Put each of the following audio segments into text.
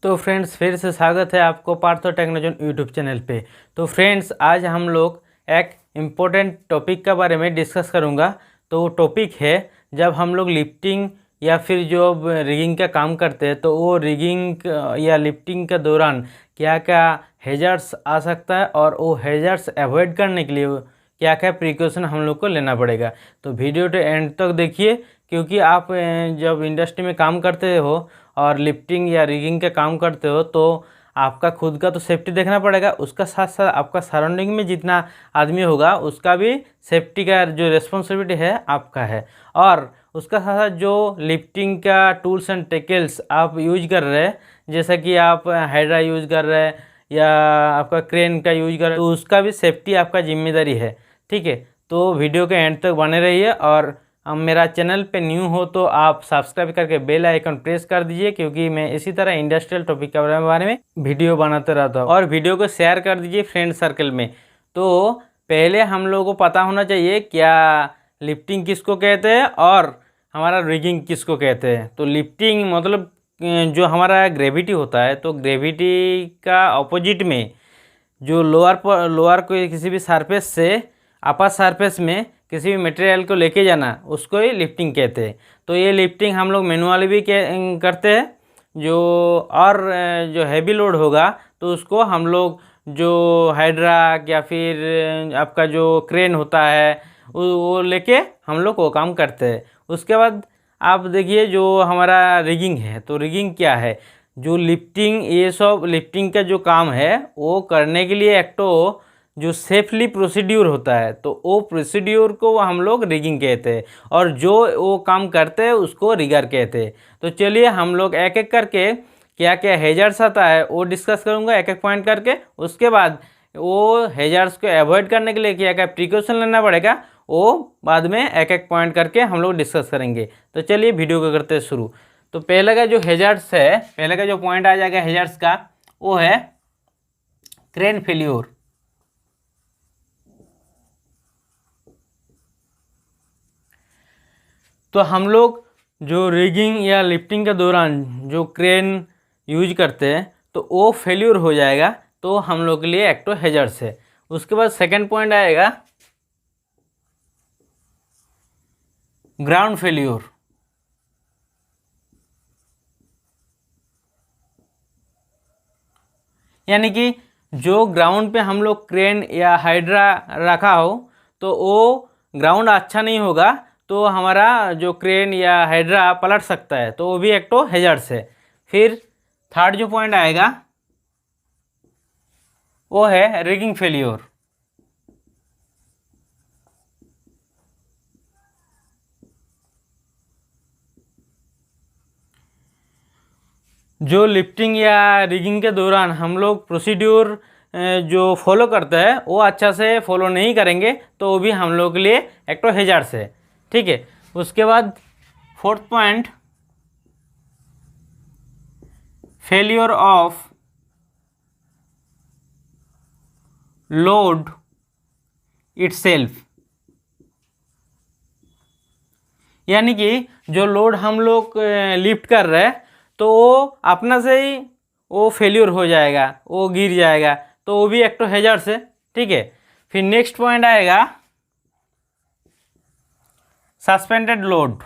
तो फ्रेंड्स फिर से स्वागत है आपको पार्थो टेक्नोलॉजी यूट्यूब चैनल पे। तो फ्रेंड्स आज हम लोग एक इम्पोर्टेंट टॉपिक के बारे में डिस्कस करूँगा। तो वो टॉपिक है जब हम लोग लिफ्टिंग या फिर जो रिगिंग का काम करते हैं तो वो रिगिंग या लिफ्टिंग के दौरान क्या क्या हैजर्ड्स आ सकता है और वो हैजर्ड्स अवॉइड करने के लिए क्या क्या प्रिकॉशन हम लोग को लेना पड़ेगा। तो वीडियो के एंड तक देखिए, क्योंकि आप जब इंडस्ट्री में काम करते हो और लिफ्टिंग या रिगिंग का काम करते हो तो आपका खुद का तो सेफ्टी देखना पड़ेगा, उसका साथ साथ आपका सराउंडिंग में जितना आदमी होगा उसका भी सेफ्टी का जो रिस्पॉन्सिबिलिटी है आपका है। और उसका साथ साथ जो लिफ्टिंग का टूल्स एंड टेकल्स आप यूज कर रहे हैं, जैसा कि आप हाइड्रा यूज कर रहे हैं या आपका क्रेन का यूज कर रहे हैं, तो उसका भी सेफ्टी आपका जिम्मेदारी है। ठीक है, तो वीडियो के एंड तक बने रहिए। और मेरा चैनल पे न्यू हो तो आप सब्सक्राइब करके बेल आइकन प्रेस कर दीजिए, क्योंकि मैं इसी तरह इंडस्ट्रियल टॉपिक के बारे में वीडियो बनाते रहता हूँ। और वीडियो को शेयर कर दीजिए फ्रेंड सर्कल में। तो पहले हम लोगों को पता होना चाहिए क्या लिफ्टिंग किसको कहते हैं और हमारा रिगिंग किसको कहते हैं। तो लिफ्टिंग मतलब जो हमारा ग्रेविटी होता है, तो ग्रेविटी का अपोजिट में जो लोअर को किसी भी सरफेस से अपर सरफेस में किसी भी मटेरियल को लेके जाना, उसको ही लिफ्टिंग कहते हैं। तो ये लिफ्टिंग हम लोग मैनुअली भी करते हैं। जो और जो हैवी लोड होगा तो उसको हम लोग जो हाइड्रा या फिर आपका जो क्रेन होता है वो लेके हम लोग वो काम करते हैं। उसके बाद आप देखिए जो हमारा रिगिंग है, तो रिगिंग क्या है, जो लिफ्टिंग ये सब लिफ्टिंग का जो काम है वो करने के लिए एक तो जो सेफली प्रोसीड्यूर होता है, तो वो प्रोसीड्यूर को हम लोग रिगिंग कहते हैं, और जो वो काम करते हैं उसको रिगर कहते हैं। तो चलिए हम लोग एक एक करके क्या क्या हैजर्ड्स आता है वो डिस्कस करूँगा एक एक पॉइंट करके। उसके बाद वो हैजर्ड्स को अवॉइड करने के लिए क्या क्या प्रिकॉशन लेना पड़ेगा वो बाद में एक एक पॉइंट करके हम लोग डिस्कस करेंगे। तो चलिए वीडियो को करते हैं शुरू। तो पहले का जो हैजर्ड्स है, पहले का जो पॉइंट आ जाएगा हैजर्ड्स का, वो है क्रेन फेल्योर। तो हम लोग जो रिगिंग या लिफ्टिंग के दौरान जो क्रेन यूज करते हैं तो वो फेल्यूर हो जाएगा, तो हम लोग के लिए एक तो हैजर्ड्स है। उसके बाद सेकंड पॉइंट आएगा ग्राउंड फेल्यूर। यानी कि जो ग्राउंड पे हम लोग क्रेन या हाइड्रा रखा हो तो वो ग्राउंड अच्छा नहीं होगा, तो हमारा जो क्रेन या हाइड्रा पलट सकता है, तो वो भी एक तो हैजर्ड्स है। फिर थर्ड जो पॉइंट आएगा वो है रिगिंग फेल्योर। जो लिफ्टिंग या रिगिंग के दौरान हम लोग प्रोसीड्यूर जो फॉलो करते हैं वो अच्छा से फॉलो नहीं करेंगे तो वो भी हम लोग के लिए एक तो हैजर्ड्स है। ठीक है, उसके बाद fourth point failure of load itself. यानी कि जो लोड हम लोग लिफ्ट कर रहे हैं तो वो अपना से ही वो फेल्यूर हो जाएगा, वो गिर जाएगा, तो वो भी एक तो हैजर्ड्स है। ठीक है, फिर नेक्स्ट पॉइंट आएगा सस्पेंडेड लोड।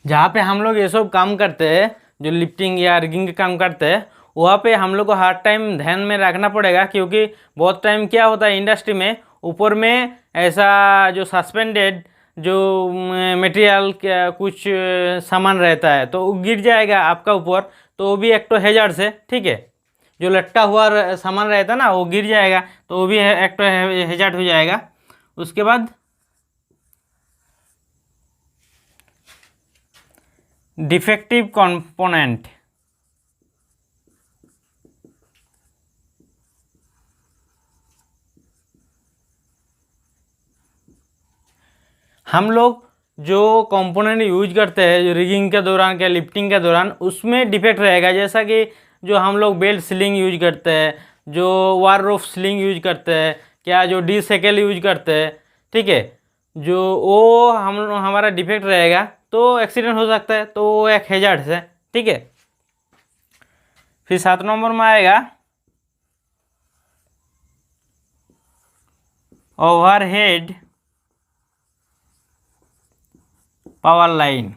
जहाँ पे हम लोग ये सब काम करते हैं, जो लिफ्टिंग या रिगिंग का काम करते हैं, वहाँ पे हम लोग को हर टाइम ध्यान में रखना पड़ेगा, क्योंकि बहुत टाइम क्या होता है इंडस्ट्री में ऊपर में ऐसा जो सस्पेंडेड जो मटेरियल क्या कुछ सामान रहता है तो वो गिर जाएगा आपका ऊपर, तो वो भी एक तो हैजर्ड्स है। ठीक है, जो लटका हुआ सामान रहता है ना वो गिर जाएगा, तो वो भी एक तो हैजर्ड हो जाएगा। उसके बाद डिफेक्टिव कंपोनेंट। हम लोग जो कंपोनेंट यूज करते हैं जो रिगिंग के दौरान क्या लिफ्टिंग के दौरान, उसमें डिफेक्ट रहेगा। जैसा कि जो हम लोग बेल्ट स्लिंग यूज करते हैं, जो वार रोफ स्लिंग यूज करते हैं, क्या जो डी सेकेल यूज करते हैं। ठीक है, जो वो हमारा डिफेक्ट रहेगा तो एक्सीडेंट हो सकता है, तो वो एक हैजार्ड है। ठीक है। फिर 7 नंबर में आएगा ओवरहेड पावर लाइन।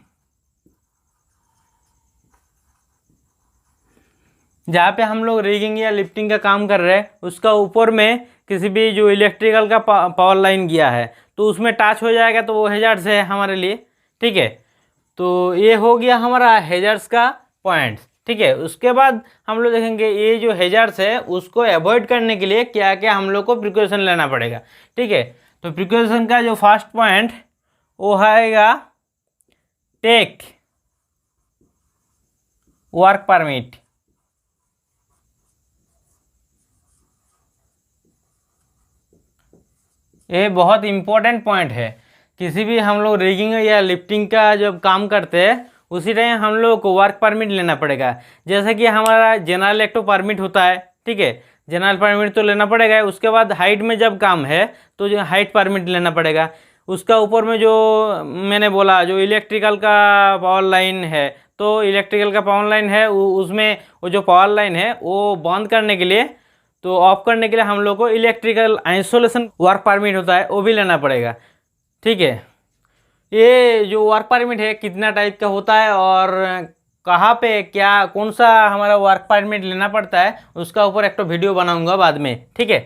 जहाँ पे हम लोग रिगिंग या लिफ्टिंग का काम कर रहे हैं उसका ऊपर में किसी भी जो इलेक्ट्रिकल का पावर लाइन गया है तो उसमें टच हो जाएगा तो वो हैजार्ड्स है हमारे लिए। ठीक है। तो ये हो गया हमारा हैजार्ड्स का पॉइंट। ठीक है। उसके बाद हम लोग देखेंगे ये जो हैजार्ड्स है उसको अवॉइड करने के लिए क्या क्या हम लोग को प्रिकॉशन लेना पड़ेगा। ठीक है। तो प्रिकॉशन का जो फर्स्ट पॉइंट वो आएगा टेक वर्क परमिट। ये बहुत इम्पोर्टेंट पॉइंट है। किसी भी हम लोग रिगिंग या लिफ्टिंग का जब काम करते हैं उसी टाइम हम लोग को वर्क परमिट लेना पड़ेगा। जैसे कि हमारा जनरल एक तो परमिट होता है। ठीक है। जनरल परमिट तो लेना पड़ेगा। उसके बाद हाइट में जब काम है तो जो हाइट परमिट लेना पड़ेगा। उसका ऊपर में जो मैंने बोला जो इलेक्ट्रिकल का पावर लाइन है तो इलेक्ट्रिकल का पावर लाइन है उसमें वो जो पावर लाइन है वो बंद करने के लिए तो ऑफ करने के लिए हम लोग को इलेक्ट्रिकल आइसोलेशन वर्क परमिट होता है वो भी लेना पड़ेगा। ठीक है। ये जो वर्क परमिट है कितना टाइप का होता है और कहाँ पे क्या कौन सा हमारा वर्क परमिट लेना पड़ता है उसका ऊपर एक तो वीडियो बनाऊंगा बाद में। ठीक है।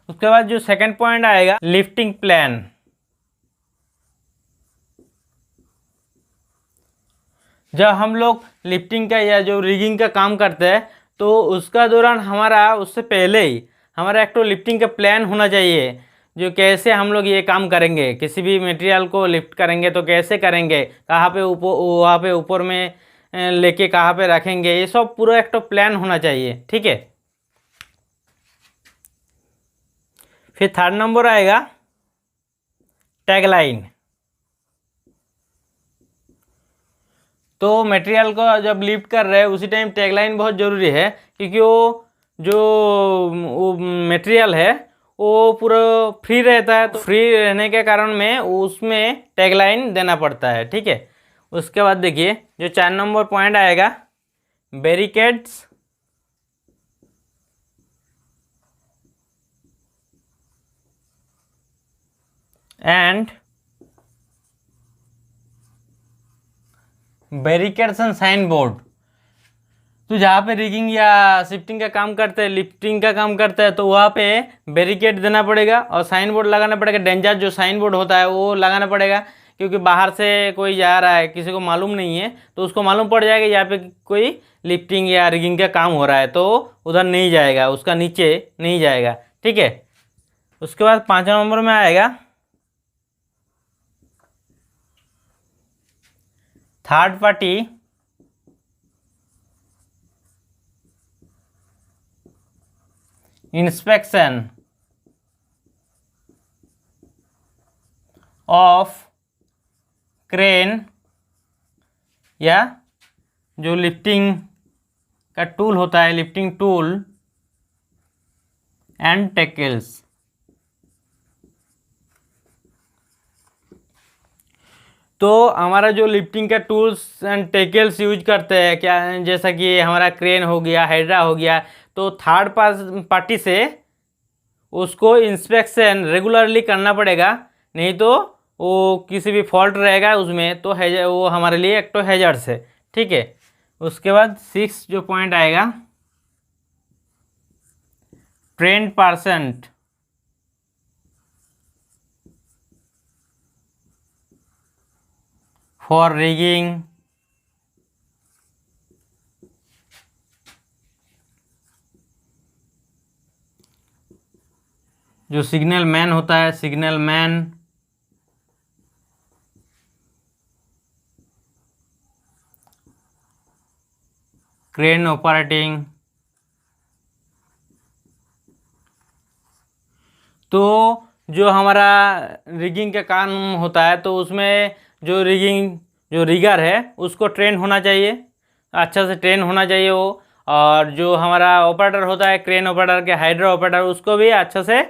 उसके बाद जो सेकंड पॉइंट आएगा लिफ्टिंग प्लान। जब हम लोग लिफ्टिंग का या जो रिगिंग का काम करते हैं तो उसका दौरान हमारा उससे पहले ही हमारा एक तो लिफ्टिंग का प्लान होना चाहिए। जो कैसे हम लोग ये काम करेंगे, किसी भी मटेरियल को लिफ्ट करेंगे तो कैसे करेंगे, कहाँ पे ऊपर वहाँ पे ऊपर में लेके कहाँ पे रखेंगे, ये सब पूरा एक तो प्लान होना चाहिए। ठीक है। फिर थर्ड नंबर आएगा टैगलाइन। तो मटेरियल को जब लिफ्ट कर रहे हैं उसी टाइम टैगलाइन बहुत ज़रूरी है क्योंकि वो जो मटेरियल है वो पूरा फ्री रहता है। तो फ्री रहने के कारण में उसमें टैगलाइन देना पड़ता है। ठीक है। उसके बाद देखिए जो 4 नंबर पॉइंट आएगा barricades and barricades and sign board. तो जहाँ पे रिगिंग या शिफ्टिंग का काम करते हैं लिफ्टिंग का काम करते हैं तो वहाँ पे बैरिकेड देना पड़ेगा और साइन बोर्ड लगाना पड़ेगा। डेंजर जो साइन बोर्ड होता है वो लगाना पड़ेगा क्योंकि बाहर से कोई जा रहा है किसी को मालूम नहीं है तो उसको मालूम पड़ जाएगा यहाँ पे कोई लिफ्टिंग या रिगिंग का काम हो रहा है तो उधर नहीं जाएगा, उसका नीचे नहीं जाएगा। ठीक है। उसके बाद 5 नंबर में आएगा third party inspection of crane या जो लिफ्टिंग का टूल होता है लिफ्टिंग टूल एंड टेकल्स। तो हमारा जो लिफ्टिंग का टूल्स एंड टेकल्स यूज करते हैं क्या, जैसा कि हमारा क्रेन हो गया, हाइड्रा हो गया, तो थर्ड पार्टी से उसको इंस्पेक्शन रेगुलरली करना पड़ेगा। नहीं तो वो किसी भी फॉल्ट रहेगा उसमें तो वो हमारे लिए एक तो हैजर्ड्स है। ठीक है। उसके बाद 6 जो पॉइंट आएगा ट्रेंड परसेंट फॉर रिगिंग जो सिग्नल मैन होता है, सिग्नल मैन क्रेन ऑपरेटिंग। तो जो हमारा रिगिंग का काम होता है तो उसमें जो रिगर है उसको ट्रेन होना चाहिए, अच्छा से ट्रेन होना चाहिए वो। और जो हमारा ऑपरेटर होता है क्रेन ऑपरेटर के हाइड्रा ऑपरेटर उसको भी अच्छा से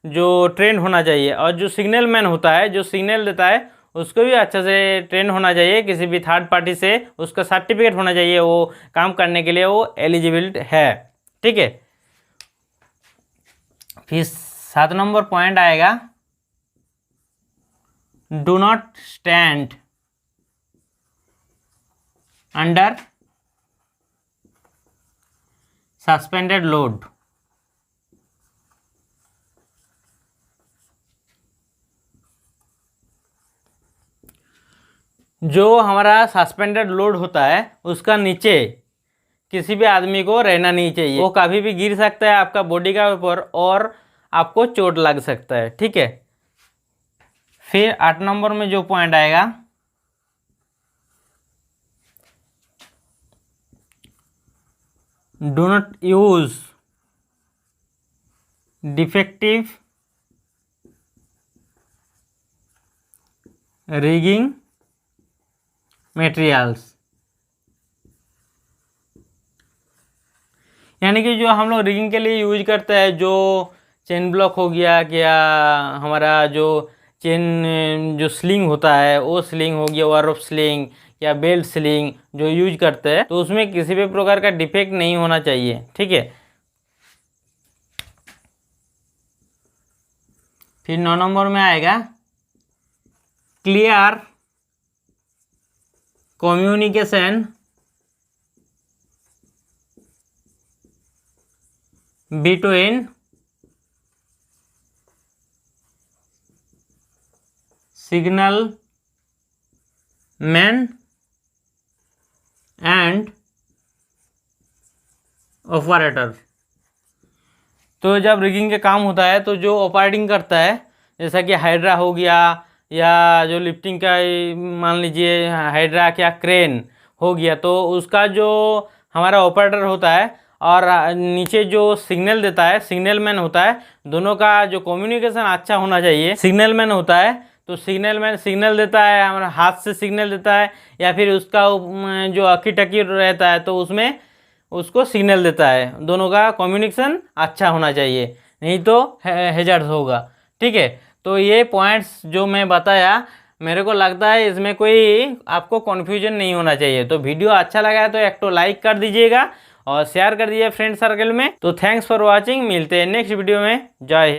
जो ट्रेन होना चाहिए, और जो सिग्नल मैन होता है जो सिग्नल देता है उसको भी अच्छा से ट्रेन होना चाहिए, किसी भी थर्ड पार्टी से उसका सर्टिफिकेट होना चाहिए, वो काम करने के लिए वो एलिजिबल है। ठीक है, फिर 7 नंबर पॉइंट आएगा, do not stand under suspended load. जो हमारा सस्पेंडेड लोड होता है उसका नीचे किसी भी आदमी को रहना नहीं चाहिए, वो कभी भी गिर सकता है आपका बॉडी का ऊपर और आपको चोट लग सकता है। ठीक है, फिर 8 नंबर में जो पॉइंट आएगा, do not use defective rigging materials. यानी कि जो हम लोग रिगिंग के लिए यूज करते हैं, जो चेन ब्लॉक हो गया, क्या हमारा जो चेन जो स्लिंग होता है वो स्लिंग हो गया, वार ऑफ स्लिंग या बेल्ट स्लिंग जो यूज करते हैं, तो उसमें किसी भी प्रकार का डिफेक्ट नहीं होना चाहिए। ठीक है, फिर 9 नंबर में आएगा, clear communication between signal man and operator. तो जब रिगिंग का काम होता है तो जो ऑपरेटिंग करता है, जैसा कि हाइड्रा हो गया या जो लिफ्टिंग का मान लीजिए हाइड्रा क्या क्रेन हो गया, तो उसका जो हमारा ऑपरेटर होता है और नीचे जो सिग्नल देता है सिग्नल मैन होता है, दोनों का जो कम्युनिकेशन अच्छा होना चाहिए। सिग्नल मैन होता है तो सिग्नल मैन सिग्नल देता है, हमारा हाथ से सिग्नल देता है, या फिर उसका जो अक्की टक्की रहता है तो उसमें उसको सिग्नल देता है। दोनों का कम्युनिकेशन अच्छा होना चाहिए, नहीं तो हैजर्ड होगा। ठीक है, तो ये पॉइंट्स जो मैं बताया, मेरे को लगता है इसमें कोई आपको कन्फ्यूजन नहीं होना चाहिए। तो वीडियो अच्छा लगा है तो एक तो लाइक कर दीजिएगा और शेयर कर दीजिए फ्रेंड सर्कल में। तो थैंक्स फॉर वॉचिंग, मिलते हैं नेक्स्ट वीडियो में। जय हिंद।